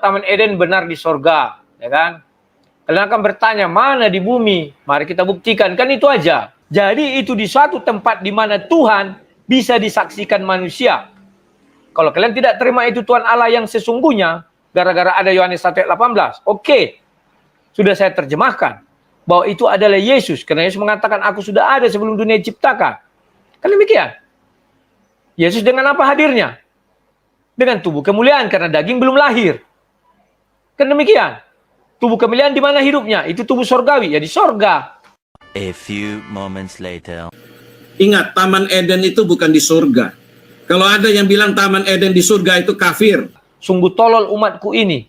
Taman Eden benar di sorga, ya kan? Kalian akan bertanya, mana di bumi? Mari kita buktikan, kan itu aja. Jadi itu di suatu tempat di mana Tuhan bisa disaksikan manusia. Kalau kalian tidak terima itu Tuhan Allah yang sesungguhnya, gara-gara ada Yohanes 1 ayat 18, oke, sudah saya terjemahkan, bahwa itu adalah Yesus, karena Yesus mengatakan, aku sudah ada sebelum dunia diciptakan. Kan demikian. Yesus dengan apa hadirnya? Dengan tubuh kemuliaan, karena daging belum lahir. Kan demikian. Tubuh kemuliaan di mana hidupnya? Itu tubuh sorgawi, ya di sorga. A few moments later. Ingat, Taman Eden itu bukan di surga. Kalau ada yang bilang Taman Eden di surga itu kafir. Sungguh tolol umatku ini.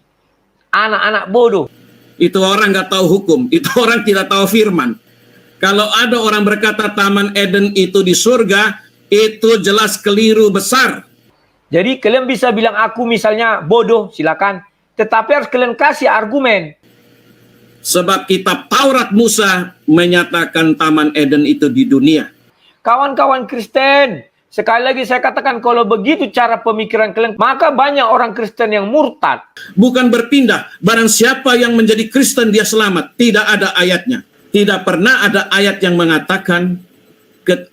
Anak-anak bodoh. Itu orang nggak tahu hukum. Itu orang tidak tahu firman. Kalau ada orang berkata Taman Eden itu di surga, itu jelas keliru besar. Jadi kalian bisa bilang aku misalnya bodoh, silakan. Tetapi harus kalian kasih argumen. Sebab kitab Taurat Musa menyatakan Taman Eden itu di dunia. Kawan-kawan Kristen, sekali lagi saya katakan kalau begitu cara pemikiran kalian, maka banyak orang Kristen yang murtad. Bukan berpindah, barang siapa yang menjadi Kristen dia selamat. Tidak ada ayatnya. Tidak pernah ada ayat yang mengatakan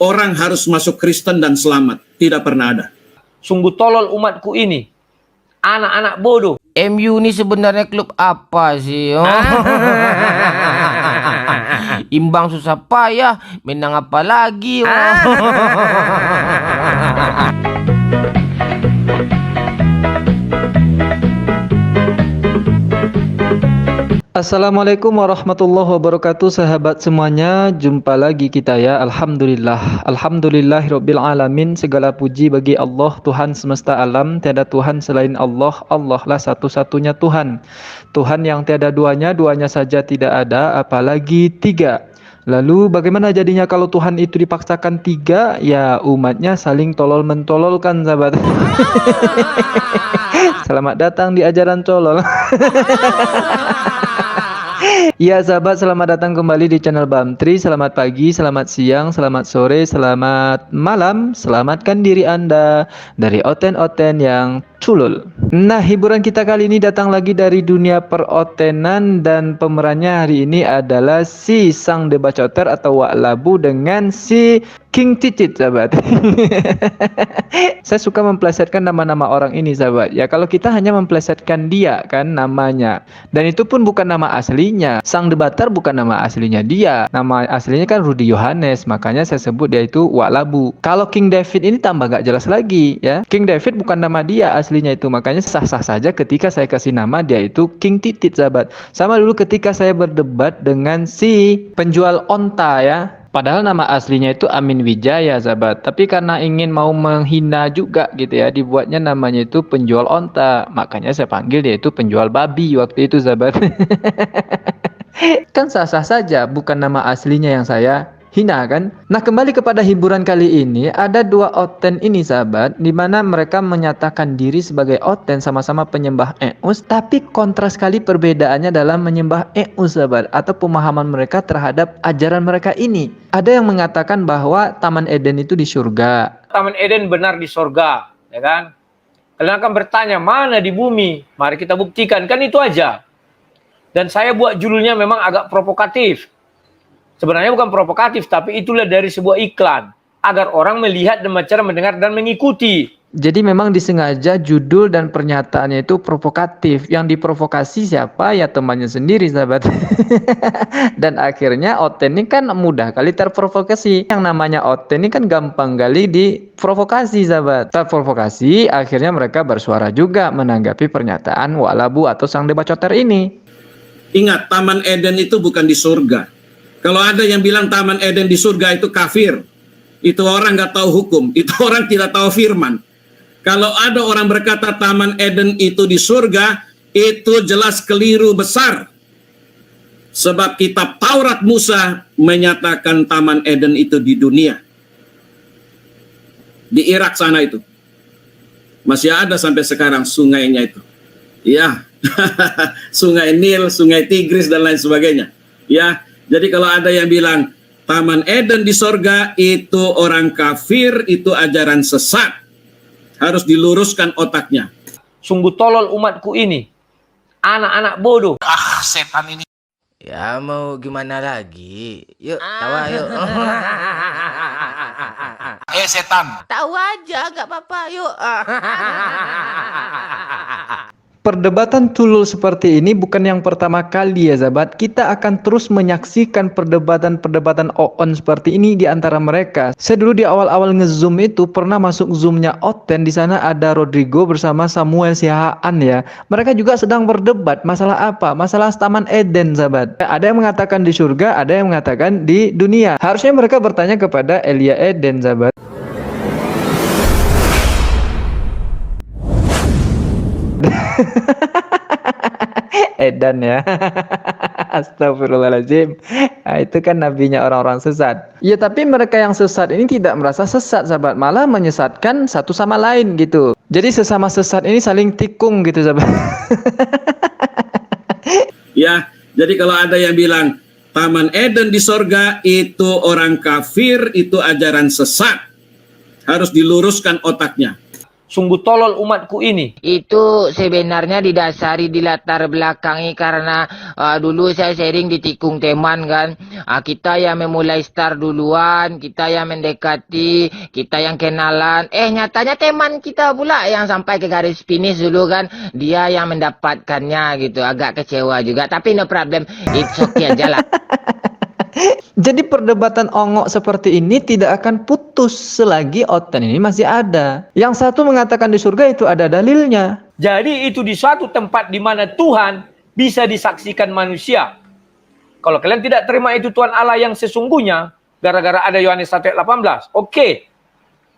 orang harus masuk Kristen dan selamat. Tidak pernah ada. Sungguh tolol umatku ini. Anak-anak bodoh. MU ini sebenarnya klub apa sih? Oh. Imbang susah payah, menang apa lagi? Oh. Assalamualaikum warahmatullahi wabarakatuh, sahabat semuanya. Jumpa lagi kita ya. Alhamdulillahirabbil alamin. Segala puji bagi Allah, Tuhan semesta alam. Tiada Tuhan selain Allah. Allah lah satu-satunya Tuhan. Tuhan yang tiada duanya, duanya saja tidak ada, apalagi tiga. Lalu bagaimana jadinya kalau Tuhan itu dipaksakan tiga? Ya umatnya saling tolol-mentololkan, sahabat. Selamat datang di ajaran colol. Ya sahabat, selamat datang kembali di channel Bamtri. Selamat pagi, selamat siang, selamat sore, selamat malam. Selamatkan diri Anda dari oten-oten yang culul. Nah, hiburan kita kali ini datang lagi dari dunia perotenan, dan pemerannya hari ini adalah si sang debacoter atau Wak Labu dengan si King Cicit, sahabat. Saya suka memplesetkan nama-nama orang ini, sahabat. Ya, kalau kita hanya memplesetkan dia kan namanya, dan itu pun bukan nama aslinya. Sang debater bukan nama aslinya dia. Nama aslinya kan Rudy Yohanes, makanya saya sebut dia itu Wak Labu. Kalau King David ini tambah gak jelas lagi ya. King David bukan nama dia aslinya itu, makanya sah-sah saja ketika saya kasih nama dia itu King Titit, sahabat. Sama dulu ketika saya berdebat dengan si penjual onta ya. Padahal nama aslinya itu Amin Wijaya, sahabat. Tapi karena ingin mau menghina juga gitu ya, dibuatnya namanya itu penjual onta. Makanya saya panggil dia itu penjual babi waktu itu, sahabat. Kan sah-sah saja, bukan nama aslinya yang saya hina kan. Nah, kembali kepada hiburan kali ini, ada dua oten ini, sahabat, di mana mereka menyatakan diri sebagai oten, sama-sama penyembah Eus, tapi kontras sekali perbedaannya dalam menyembah Eus, sahabat, atau pemahaman mereka terhadap ajaran mereka ini. Ada yang mengatakan bahwa Taman Eden itu di surga. Taman Eden benar di sorga, ya kan? Kalian akan bertanya, mana di bumi? Mari kita buktikan, kan itu aja. Dan saya buat judulnya memang agak provokatif. Sebenarnya bukan provokatif, tapi itulah dari sebuah iklan. Agar orang melihat dan cara mendengar dan mengikuti. Jadi memang disengaja judul dan pernyataannya itu provokatif. Yang diprovokasi siapa? Ya temannya sendiri, sahabat. Dan akhirnya oten ini kan mudah kali terprovokasi. Yang namanya oten ini kan gampang kali diprovokasi, sahabat. Terprovokasi, akhirnya mereka bersuara juga menanggapi pernyataan Wak Labu atau sang debacoter ini. Ingat, Taman Eden itu bukan di surga. Kalau ada yang bilang Taman Eden di surga itu kafir, itu orang nggak tahu hukum, itu orang tidak tahu firman. Kalau ada orang berkata Taman Eden itu di surga, itu jelas keliru besar. Sebab kitab Taurat Musa menyatakan Taman Eden itu di dunia. Di Irak sana itu. Masih ada sampai sekarang sungainya itu. Ya, sungai Nil, sungai Tigris dan lain sebagainya. Ya. Jadi kalau ada yang bilang Taman Eden di sorga, itu orang kafir, itu ajaran sesat. Harus diluruskan otaknya. Sungguh tolol umatku ini. Anak-anak bodoh. Ya mau gimana lagi? Yuk, tawa yuk. Tahu aja, nggak apa-apa. Yuk. Perdebatan tulul seperti ini bukan yang pertama kali ya sahabat. Kita akan terus menyaksikan perdebatan-perdebatan on seperti ini di antara mereka. Saya dulu di awal-awal nge-zoom itu pernah masuk zoomnya Oten. Di sana ada Rodrigo bersama Samuel Sihaan ya. Mereka juga sedang berdebat masalah apa? Masalah Taman Eden sahabat. Ada yang mengatakan di surga, ada yang mengatakan di dunia. Harusnya mereka bertanya kepada Elia Eden sahabat. Edan ya. Astagfirullahaladzim. Nah, itu kan nabinya orang-orang sesat. Ya tapi mereka yang sesat ini tidak merasa sesat sahabat, malah menyesatkan satu sama lain gitu. Jadi sesama sesat ini saling tikung gitu sahabat. Ya, jadi kalau ada yang bilang Taman Eden di sorga itu orang kafir, itu ajaran sesat, harus diluruskan otaknya. Sungguh tolol umatku ini. Itu sebenarnya didasari di latar belakangi karena dulu saya sharing di tikung teman kan. Kita yang memulai start duluan, kita yang mendekati, kita yang kenalan. Nyatanya teman kita pula yang sampai ke garis finish dulu kan. Dia yang mendapatkannya gitu. Agak kecewa juga. Tapi no problem. It's okay aja lah. Jadi perdebatan ongok seperti ini tidak akan putus selagi Oten ini masih ada. Yang satu mengatakan di surga itu ada dalilnya. Jadi itu di suatu tempat di mana Tuhan bisa disaksikan manusia. Kalau kalian tidak terima itu Tuhan Allah yang sesungguhnya, gara-gara ada Yohanes 1:18. Oke,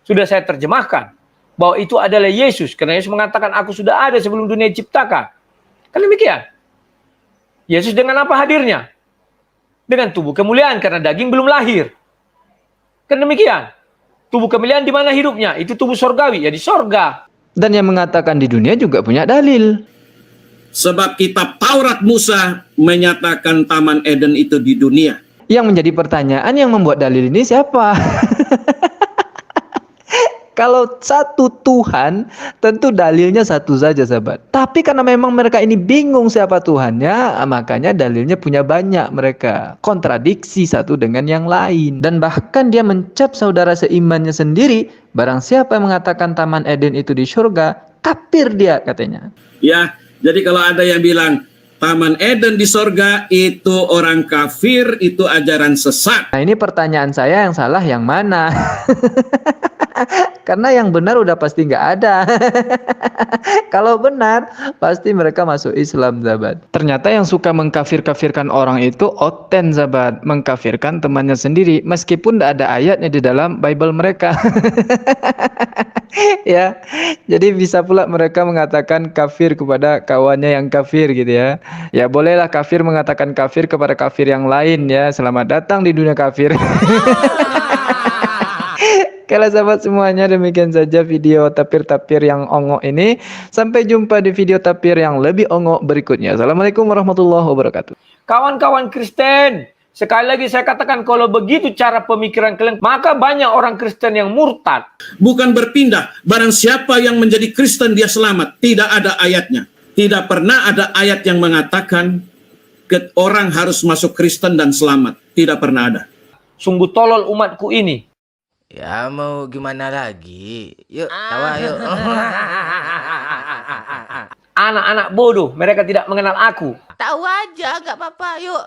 sudah saya terjemahkan. Bahwa itu adalah Yesus. Karena Yesus mengatakan, aku sudah ada sebelum dunia diciptakan. Kan demikian. Yesus dengan apa hadirnya? Dengan tubuh kemuliaan karena daging belum lahir. Kan demikian. Tubuh kemuliaan di mana hidupnya? Itu tubuh sorgawi, ya di sorga. Dan yang mengatakan di dunia juga punya dalil. Sebab kitab Taurat Musa menyatakan Taman Eden itu di dunia. Yang menjadi pertanyaan, yang membuat dalil ini siapa? Kalau satu Tuhan, tentu dalilnya satu saja sahabat. Tapi karena memang mereka ini bingung siapa Tuhannya, makanya dalilnya punya banyak mereka. Kontradiksi satu dengan yang lain. Dan bahkan dia mencap saudara seimannya sendiri, barang siapa yang mengatakan Taman Eden itu di surga, kafir dia katanya. Ya, jadi kalau ada yang bilang Taman Eden di sorga itu orang kafir, itu ajaran sesat. Nah ini pertanyaan saya, yang salah yang mana? Karena yang benar udah pasti nggak ada. Kalau benar, pasti mereka masuk Islam, sahabat. Ternyata yang suka mengkafir-kafirkan orang itu Oten, sahabat. Mengkafirkan temannya sendiri, meskipun tidak ada ayatnya di dalam Bible mereka. Ya, jadi bisa pula mereka mengatakan kafir kepada kawannya yang kafir gitu ya. Ya bolehlah kafir mengatakan kafir kepada kafir yang lain ya. Selamat datang di dunia kafir. Kalau sahabat semuanya, demikian saja video tapir-tapir yang ongok ini. Sampai jumpa di video tapir yang lebih ongok berikutnya. Assalamualaikum warahmatullahi wabarakatuh. Kawan-kawan Kristen, sekali lagi saya katakan kalau begitu cara pemikiran kalian, maka banyak orang Kristen yang murtad. Bukan berpindah, barang siapa yang menjadi Kristen dia selamat. Tidak ada ayatnya. Tidak pernah ada ayat yang mengatakan orang harus masuk Kristen dan selamat. Tidak pernah ada. Sungguh tolol umatku ini. Ya mau gimana lagi? Yuk, tawa yuk. Anak-anak bodoh, mereka tidak mengenal aku. Tahu aja, nggak apa-apa. Yuk.